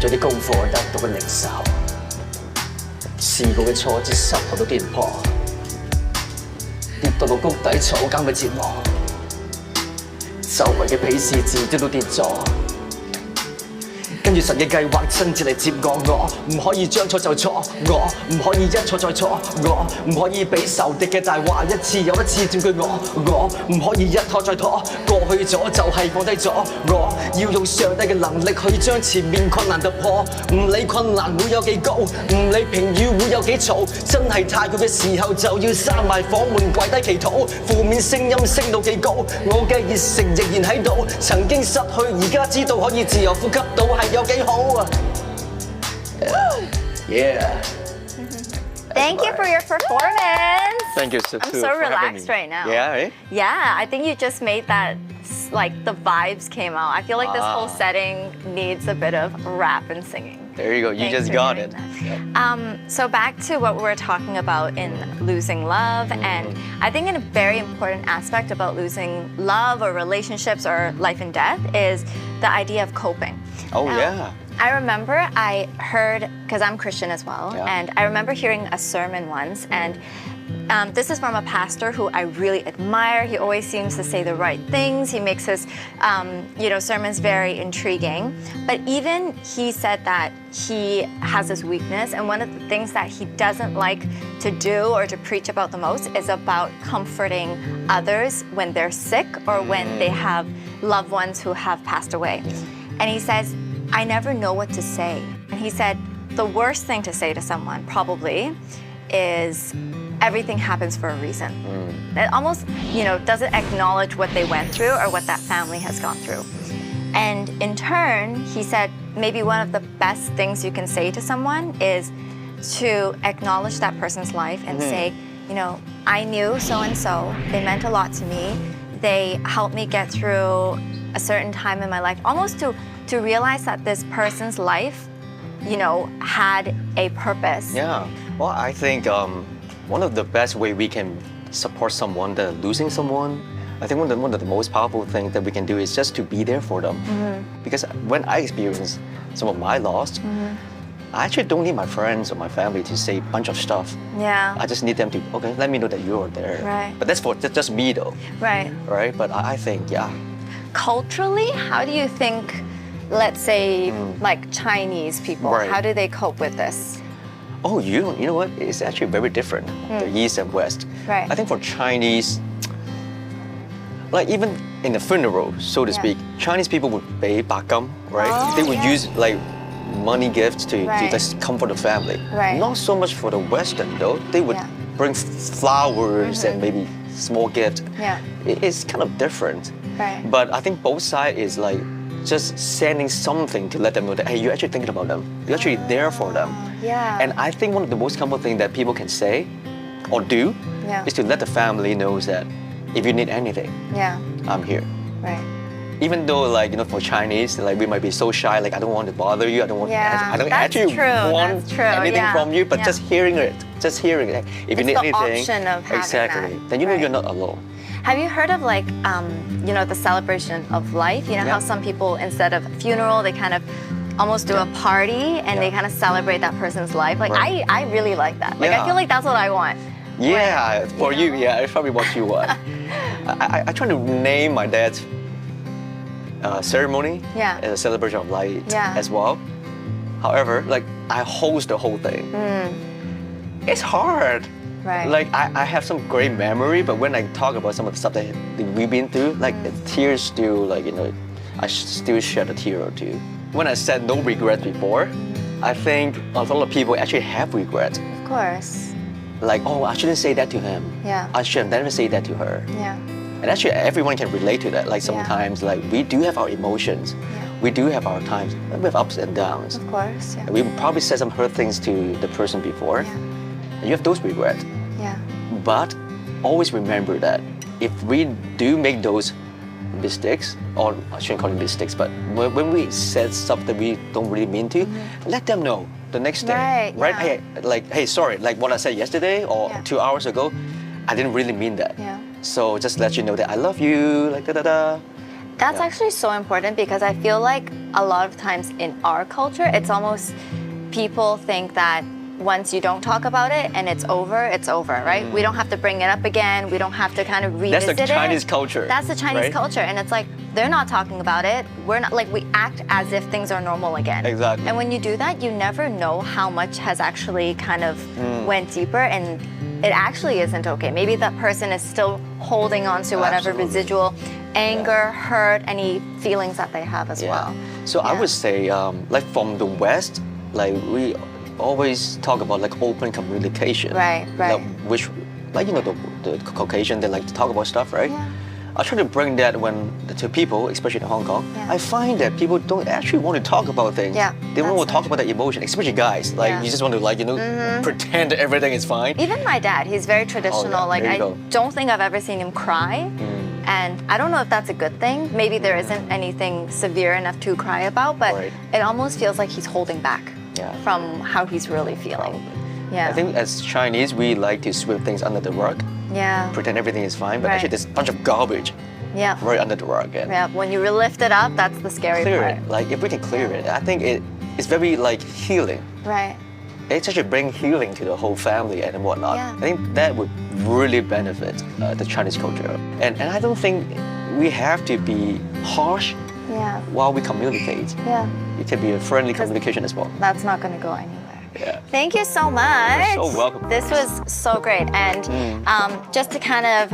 咗啲功課得到個零售，試過嘅挫折10個都跌唔破，跌到個谷底坐監嘅折磨，周圍嘅鄙視字都跌咗。跟住神嘅計劃親自嚟接我唔可以將錯就錯，我唔可以一錯再錯，我唔可以俾仇敵嘅大話一次又一次佔據我唔可以一拖再拖，過去咗就係放低咗，我要用上帝嘅能力去將前面困難突破，唔理困難會有幾高，唔理評語會有幾嘈，真係太攰嘅時候就要閂埋房門跪低祈禱，負面聲音升到幾高，我嘅熱誠仍然喺度，曾經失去而家知道可以自由呼吸到係有幾好啊 ！Yeah. Thank you for your performance. Thank you I'm so relaxed right now. Yeah, right? Yeah, I think you just made that, like the vibes came out. I feel like this whole setting needs a bit of rap and singing. There you go. You Thanks just for got doing it. that. So back to what we were talking about in losing love, and I think a very important aspect about losing love or relationships or life and death is the idea of coping. Oh, yeah. I remember I heard, because I'm Christian as well, Yeah. and I remember hearing a sermon once, and this is from a pastor who I really admire. He always seems to say the right things. He makes his, sermons very intriguing. But even he said that he has this weakness, and one of the things that he doesn't like to do or to preach about the most is about comforting others when they're sick or when they have loved ones who have passed away. And he says, I never know what to say. And he said, the worst thing to say to someone probably is everything happens for a reason. It almost, doesn't acknowledge what they went through or what that family has gone through. And in turn, he said, maybe one of the best things you can say to someone is to acknowledge that person's life and say, I knew so-and-so, they meant a lot to me. They helped me get through a certain time in my life, almost to realize that this person's life, had a purpose. Yeah. Well, I think one of the best way we can support someone that losing someone, I think one of the most powerful things that we can do is just to be there for them. Because when I experience some of my loss, I actually don't need my friends or my family to say a bunch of stuff. Yeah. I just need them to, okay, let me know that you are there. Right. But that's for just me though. Right. Right? But I think, yeah. Culturally, how do you think, let's say, like Chinese people, Right. how do they cope with this? Oh, you know what? It's actually very different, the East and West. Right. I think for Chinese, like even in the funeral, so to speak, Chinese people would pay bakam, right? Oh, They would yeah. use like money gifts to Right. just comfort the family. Right. Not so much for the Western though. They would Yeah. bring flowers and maybe small gifts. Yeah. It's kind of different. Right. But I think both sides is like just sending something to let them know that, hey, you're actually thinking about them. You're actually there for them. Yeah. And I think one of the most common things that people can say or do Yeah. is to let the family know that if you need anything, Yeah. I'm here. Right. Even though, like, for Chinese, like, we might be so shy, like, I don't want to bother you, I don't Yeah, I don't that's actually true, want that's true, anything yeah, from you, but yeah. just hearing it, if you It's need the anything, option of having exactly, that, then you know right. you're not alone. Have you heard of like, the celebration of life? You know how Yeah. some people, instead of a funeral, they kind of almost do a party and they Yeah. kind of celebrate that person's life. Like, Right. I really like that. Like, I Yeah. feel like that's what I want. Yeah, for you, know? yeah, it's probably what you want. I try to name my dad's ceremony Yeah. as a celebration of light Yeah. as well. However, like, I host the whole thing. It's hard. Right. Like, I have some great memory, but when I talk about some of the stuff that we've been through, like, the tears still, like, I still shed a tear or two. When I said no regrets before, I think a lot of people actually have regrets. Of course. Like, oh, I shouldn't say that to him. Yeah. I should never say that to her. Yeah. And actually, everyone can relate to that. Like, sometimes, like, we do have our emotions. Yeah. We do have our times with ups and downs. Of course. Yeah. And we probably said some hurt things to the person before. Yeah. And you have those regrets. Yeah. But always remember that if we do make those mistakes, or I shouldn't call it mistakes, but when we said stuff that we don't really mean to, let them know the next day. Right, yeah. Hey, like, hey, sorry, like what I said yesterday or Yeah. 2 hours ago, I didn't really mean that. Yeah. So just let you know that I love you, like da da da. That's Yeah. actually so important because I feel like a lot of times in our culture, it's almost people think that once you don't talk about it and it's over, right? We don't have to bring it up again. We don't have to kind of That's revisit the it. Chinese culture. That's the Chinese right? culture. And it's like, they're not talking about it. We're not, like, we act as if things are normal again. Exactly. And when you do that, you never know how much has actually kind of went deeper and it actually isn't okay. Maybe that person is still holding on to whatever Absolutely. residual anger, hurt, any feelings that they have as well. So I Yeah. would say, like from the West, like we always talk about like open communication. Right, right. Like, which, like you know, the Caucasian, they like to talk about stuff, right? Yeah. I try to bring that to people, especially in Hong Kong. Yeah. I find that people don't actually want to talk about things. Yeah, They don't that's want to talk true. about their emotion, especially guys. Like Yeah. you just want to like pretend that everything is fine. Even my dad, he's very traditional. Like there you I go. don't think I've ever seen him cry. And I don't know if that's a good thing. Maybe there isn't anything severe enough to cry about, but Right. it almost feels like he's holding back Yeah. from how he's really feeling. Probably. Yeah. I think as Chinese, we like to sweep things under the rug, yeah. pretend everything is fine, but Right. actually there's a bunch of garbage Yeah. right under the rug. And Yeah. When you lift it up, that's the scary clear part. it. Like if we can clear it, I think it's very like healing. Right. It actually bring healing to the whole family and whatnot. Yeah. I think that would really benefit the Chinese culture. And I don't think we have to be harsh Yeah. while we communicate. Yeah. It can be a friendly communication as well. That's not going to go anywhere. Yeah. Thank you so much. You're so welcome. This was so great. And just to kind of,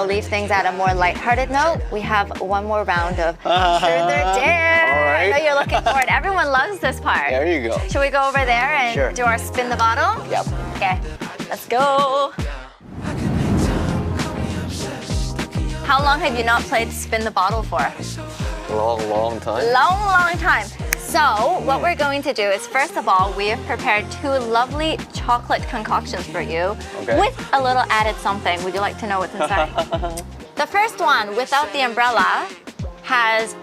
leave things at a more lighthearted note, we have one more round of Truth or Dare. All right. I know you're looking forward. Everyone loves this part. There you go. Should we go over there and Sure. do our spin the bottle? Yep. Okay, let's go. How long have you not played spin the bottle for? Long time. Long time. So what we're going to do is, first of all, we have prepared 2 lovely chocolate concoctions for you Okay. with a little added something. Would you like to know what's inside? The first one, without the umbrella, has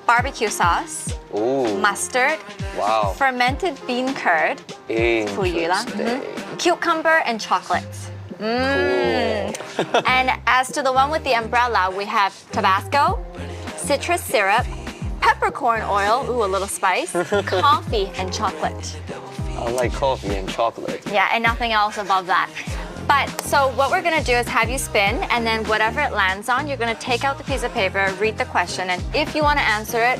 barbecue sauce, Ooh. mustard, Wow. fermented bean curd, 腐乳啦, Interesting. cucumber, and chocolate. Cool. And as to the one with the umbrella, we have Tabasco, citrus syrup, peppercorn oil, ooh, a little spice, coffee, and chocolate. I like coffee and chocolate. Yeah, and nothing else above that. But so what we're gonna do is have you spin, and then whatever it lands on, you're gonna take out the piece of paper, read the question, and if you wanna answer it,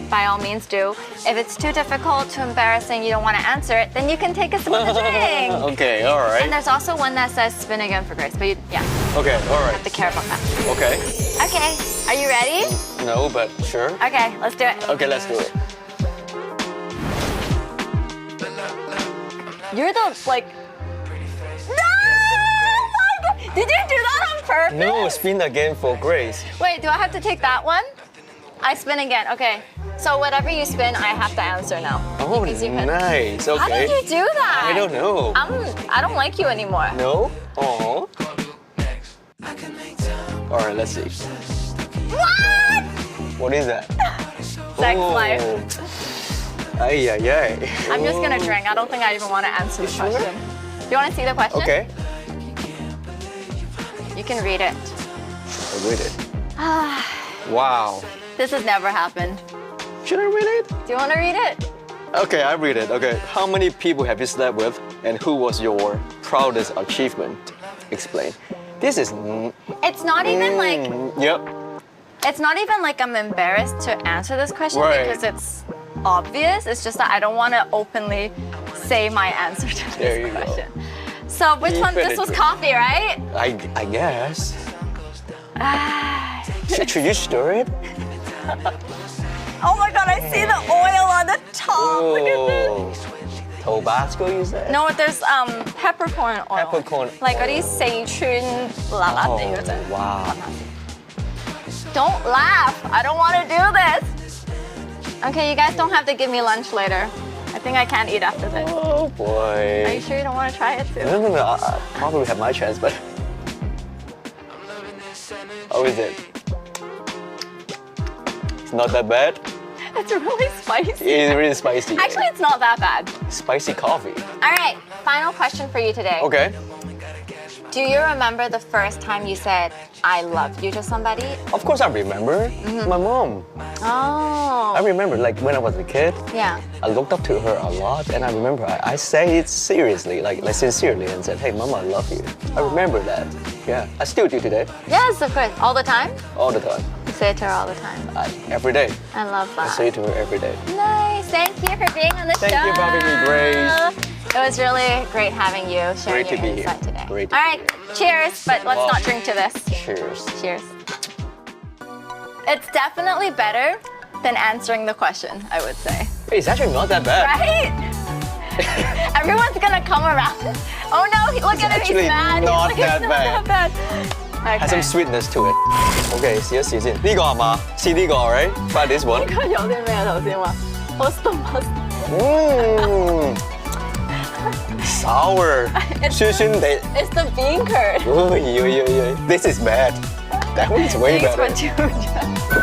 by all means do. If it's too difficult, too embarrassing, you don't wanna answer it, then you can take a sip of the drink. Okay, all right. And there's also one that says spin again for grace, but you, yeah, Okay, all right. have to care about that. Okay. Okay, are you ready? No, but sure. Okay, let's do it. Okay, let's do it. You're the, like, no! Oh my God! Did you do that on purpose? No, spin again for grace. Wait, do I have to take that one? I spin again, okay. So whatever you spin, I have to answer now. Oh, Because you can- nice. Okay. How did you do that? I don't know. I don't like you anymore. No? Oh. All right, let's see. What? What is that? Sex Oh. life. Ay, ay, ay. I'm just gonna drink. I don't think I even want to answer the sure? question. Do you want to see the question? Okay. You can read it. I read it. Wow. This has never happened. Should I read it? Do you want to read it? Okay, I read it. Okay. How many people have you slept with, and who was your proudest achievement? Explain. This is. It's not even like Yep. it's not even like I'm embarrassed to answer this question Right. because it's obvious. It's just that I don't want to openly say my answer to There this you go. question. So which one? This was coffee, right? I guess. Should you stir it? Oh my God! I see the oil on the top. Look at this. Oh. Tabasco, you said? No, there's peppercorn oil. Peppercorn Like oil. 嗰啲四川辣辣地嗰隻。 Oh, wow. Don't laugh. I don't want to do this. Okay, you guys don't have to give me lunch later. I think I can't eat after this. Oh Are boy. you sure you don't want to try it too? No. I probably have my chance, but. How is it? It's not that bad. It's really spicy. It's really spicy. Actually, it's not that bad. Spicy coffee. All right, final question for you today. Okay. Do you remember the first time you said I love you to somebody? Of course, I remember my mom. Oh. I remember, like when I was a kid, Yeah. I looked up to her a lot, and I remember I say it seriously, like sincerely, and said, "Hey, Mama, I love you." I remember that. Yeah, I still do today, Yes, of course. All the time? all the time, You say it to her all the time. every day. I love I that. say it to her every day. Nice. Thank you for being on the show. Thank you for having me, Grace. It was really great having you sharing Great to your be here. insight today. Great to All be right, cheers, but let's not drink to this. Cheers. Cheers. It's definitely better than answering the question, I would say. It's actually not that bad. Right? Everyone's gonna come around. Oh no, look at him, actually he's mad. not He's like, that it's bad. not that bad. Okay. Has some sweetness to it. Okay, 試一試先。呢個係嘛？試呢個 right? Try this one. 有啲咩頭先話？Post Mmm. Sour. 酸酸地。 It's the bean curd. This is bad. That one is way Thanks better. for tuning in.